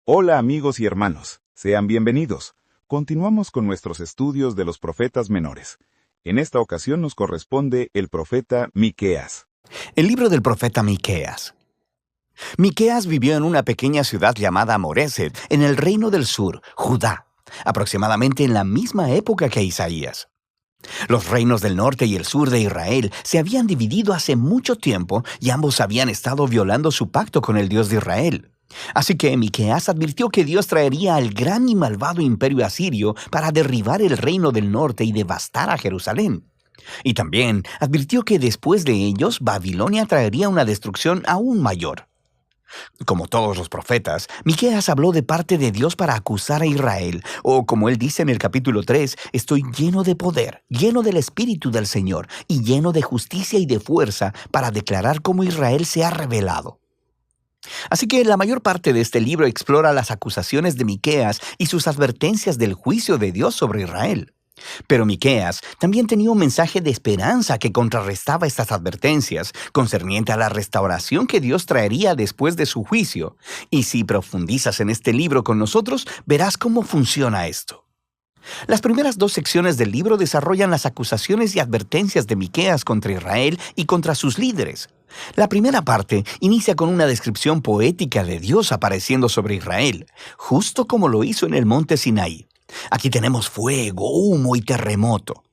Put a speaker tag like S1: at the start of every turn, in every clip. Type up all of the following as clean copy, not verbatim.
S1: Hola amigos y hermanos, sean bienvenidos. Continuamos con nuestros estudios de los profetas menores. En esta ocasión nos corresponde el profeta Miqueas.
S2: El libro del profeta Miqueas. Miqueas vivió en una pequeña ciudad llamada Moreset, en el reino del sur, Judá, aproximadamente en la misma época que Isaías. Los reinos del norte y el sur de Israel se habían dividido hace mucho tiempo y ambos habían estado violando su pacto con el Dios de Israel. Así que Miqueas advirtió que Dios traería al gran y malvado imperio asirio para derribar el reino del norte y devastar a Jerusalén. Y también advirtió que después de ellos, Babilonia traería una destrucción aún mayor. Como todos los profetas, Miqueas habló de parte de Dios para acusar a Israel, o como él dice en el capítulo 3, estoy lleno de poder, lleno del Espíritu del Señor, y lleno de justicia y de fuerza para declarar cómo Israel se ha rebelado. Así que la mayor parte de este libro explora las acusaciones de Miqueas y sus advertencias del juicio de Dios sobre Israel. Pero Miqueas también tenía un mensaje de esperanza que contrarrestaba estas advertencias, concerniente a la restauración que Dios traería después de su juicio. Y si profundizas en este libro con nosotros, verás cómo funciona esto. Las primeras dos secciones del libro desarrollan las acusaciones y advertencias de Miqueas contra Israel y contra sus líderes. La primera parte inicia con una descripción poética de Dios apareciendo sobre Israel, justo como lo hizo en el monte Sinaí. Aquí tenemos fuego, humo y terremoto.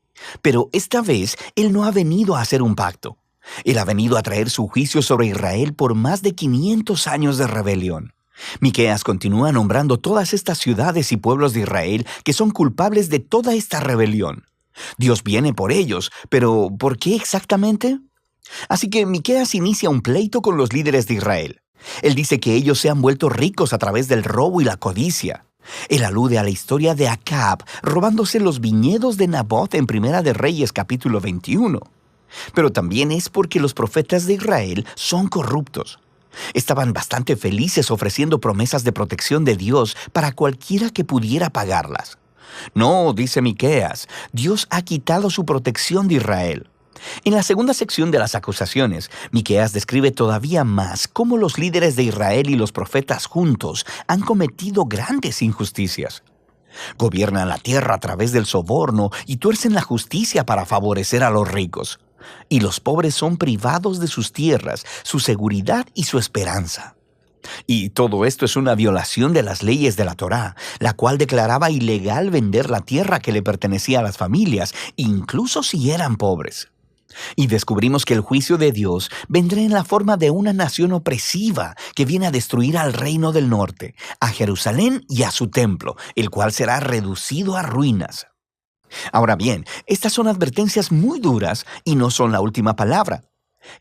S2: Pero esta vez Él no ha venido a hacer un pacto. Él ha venido a traer su juicio sobre Israel por más de 500 años de rebelión. Miqueas continúa nombrando todas estas ciudades y pueblos de Israel que son culpables de toda esta rebelión. Dios viene por ellos, pero ¿por qué exactamente? Así que Miqueas inicia un pleito con los líderes de Israel. Él dice que ellos se han vuelto ricos a través del robo y la codicia. Él alude a la historia de Acab robándose los viñedos de Nabot en Primera de Reyes capítulo 21. Pero también es porque los profetas de Israel son corruptos. Estaban bastante felices ofreciendo promesas de protección de Dios para cualquiera que pudiera pagarlas. No, dice Miqueas, Dios ha quitado su protección de Israel. En la segunda sección de las acusaciones, Miqueas describe todavía más cómo los líderes de Israel y los profetas juntos han cometido grandes injusticias. Gobiernan la tierra a través del soborno y tuercen la justicia para favorecer a los ricos. Y los pobres son privados de sus tierras, su seguridad y su esperanza. Y todo esto es una violación de las leyes de la Torá, la cual declaraba ilegal vender la tierra que le pertenecía a las familias, incluso si eran pobres. Y descubrimos que el juicio de Dios vendrá en la forma de una nación opresiva que viene a destruir al reino del norte, a Jerusalén y a su templo, el cual será reducido a ruinas. Ahora bien, estas son advertencias muy duras y no son la última palabra.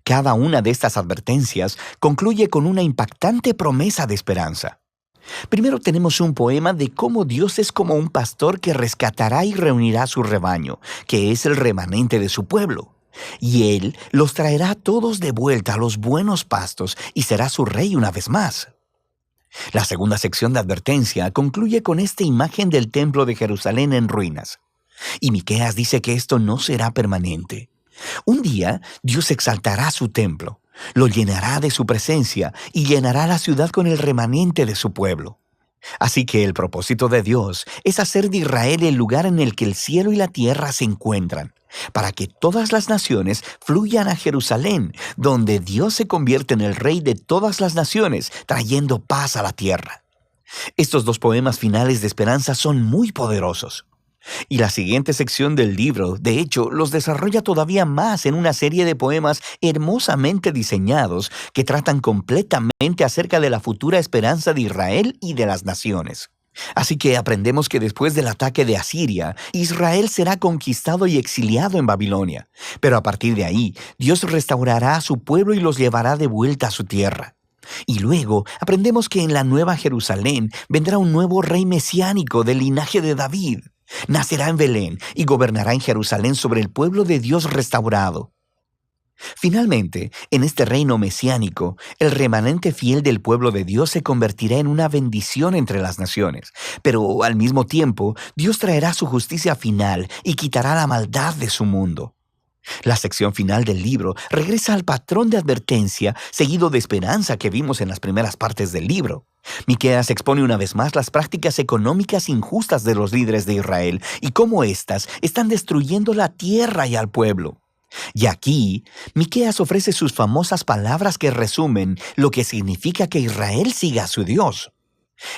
S2: Cada una de estas advertencias concluye con una impactante promesa de esperanza. Primero tenemos un poema de cómo Dios es como un pastor que rescatará y reunirá su rebaño, que es el remanente de su pueblo. Y Él los traerá todos de vuelta a los buenos pastos y será su rey una vez más. La segunda sección de advertencia concluye con esta imagen del templo de Jerusalén en ruinas. Y Miqueas dice que esto no será permanente. Un día Dios exaltará su templo, lo llenará de su presencia y llenará la ciudad con el remanente de su pueblo. Así que el propósito de Dios es hacer de Israel el lugar en el que el cielo y la tierra se encuentran, para que todas las naciones fluyan a Jerusalén, donde Dios se convierte en el rey de todas las naciones, trayendo paz a la tierra. Estos dos poemas finales de esperanza son muy poderosos. Y la siguiente sección del libro, de hecho, los desarrolla todavía más en una serie de poemas hermosamente diseñados que tratan completamente acerca de la futura esperanza de Israel y de las naciones. Así que aprendemos que después del ataque de Asiria, Israel será conquistado y exiliado en Babilonia. Pero a partir de ahí, Dios restaurará a su pueblo y los llevará de vuelta a su tierra. Y luego aprendemos que en la Nueva Jerusalén vendrá un nuevo rey mesiánico del linaje de David. Nacerá en Belén y gobernará en Jerusalén sobre el pueblo de Dios restaurado. Finalmente, en este reino mesiánico, el remanente fiel del pueblo de Dios se convertirá en una bendición entre las naciones. Pero al mismo tiempo, Dios traerá su justicia final y quitará la maldad de su mundo. La sección final del libro regresa al patrón de advertencia seguido de esperanza que vimos en las primeras partes del libro. Miqueas expone una vez más las prácticas económicas injustas de los líderes de Israel y cómo éstas están destruyendo la tierra y al pueblo. Y aquí, Miqueas ofrece sus famosas palabras que resumen lo que significa que Israel siga a su Dios.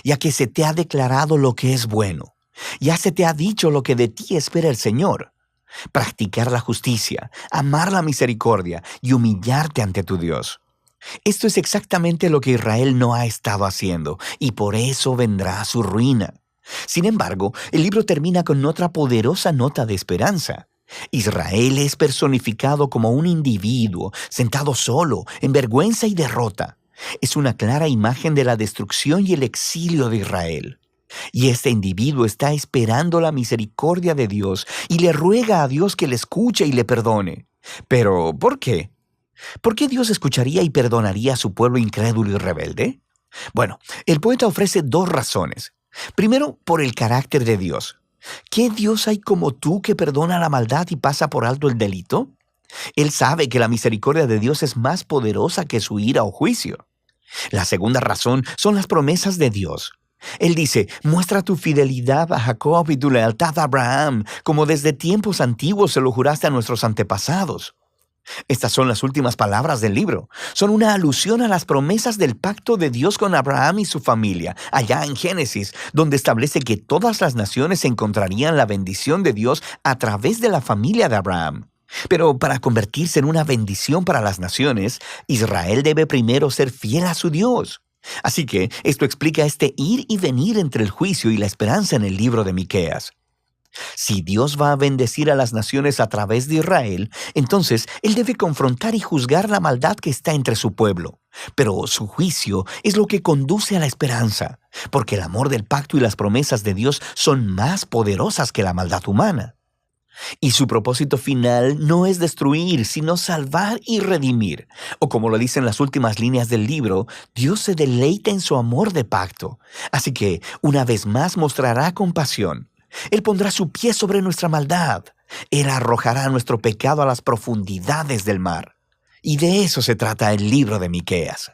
S2: Ya que se te ha declarado lo que es bueno, ya se te ha dicho lo que de ti espera el Señor. Practicar la justicia, amar la misericordia y humillarte ante tu Dios. Esto es exactamente lo que Israel no ha estado haciendo, y por eso vendrá su ruina. Sin embargo, el libro termina con otra poderosa nota de esperanza. Israel es personificado como un individuo, sentado solo, en vergüenza y derrota. Es una clara imagen de la destrucción y el exilio de Israel. Y este individuo está esperando la misericordia de Dios y le ruega a Dios que le escuche y le perdone. Pero, ¿por qué? ¿Por qué Dios escucharía y perdonaría a su pueblo incrédulo y rebelde? Bueno, el poeta ofrece dos razones. Primero, por el carácter de Dios. ¿Qué Dios hay como tú que perdona la maldad y pasa por alto el delito? Él sabe que la misericordia de Dios es más poderosa que su ira o juicio. La segunda razón son las promesas de Dios. Él dice, muestra tu fidelidad a Jacob y tu lealtad a Abraham, como desde tiempos antiguos se lo juraste a nuestros antepasados. Estas son las últimas palabras del libro. Son una alusión a las promesas del pacto de Dios con Abraham y su familia, allá en Génesis, donde establece que todas las naciones encontrarían la bendición de Dios a través de la familia de Abraham. Pero para convertirse en una bendición para las naciones, Israel debe primero ser fiel a su Dios. Así que esto explica este ir y venir entre el juicio y la esperanza en el libro de Miqueas. Si Dios va a bendecir a las naciones a través de Israel, entonces Él debe confrontar y juzgar la maldad que está entre su pueblo. Pero su juicio es lo que conduce a la esperanza, porque el amor del pacto y las promesas de Dios son más poderosas que la maldad humana. Y su propósito final no es destruir, sino salvar y redimir. O como lo dicen las últimas líneas del libro, Dios se deleita en su amor de pacto. Así que, una vez más mostrará compasión. Él pondrá su pie sobre nuestra maldad. Él arrojará nuestro pecado a las profundidades del mar. Y de eso se trata el libro de Miqueas.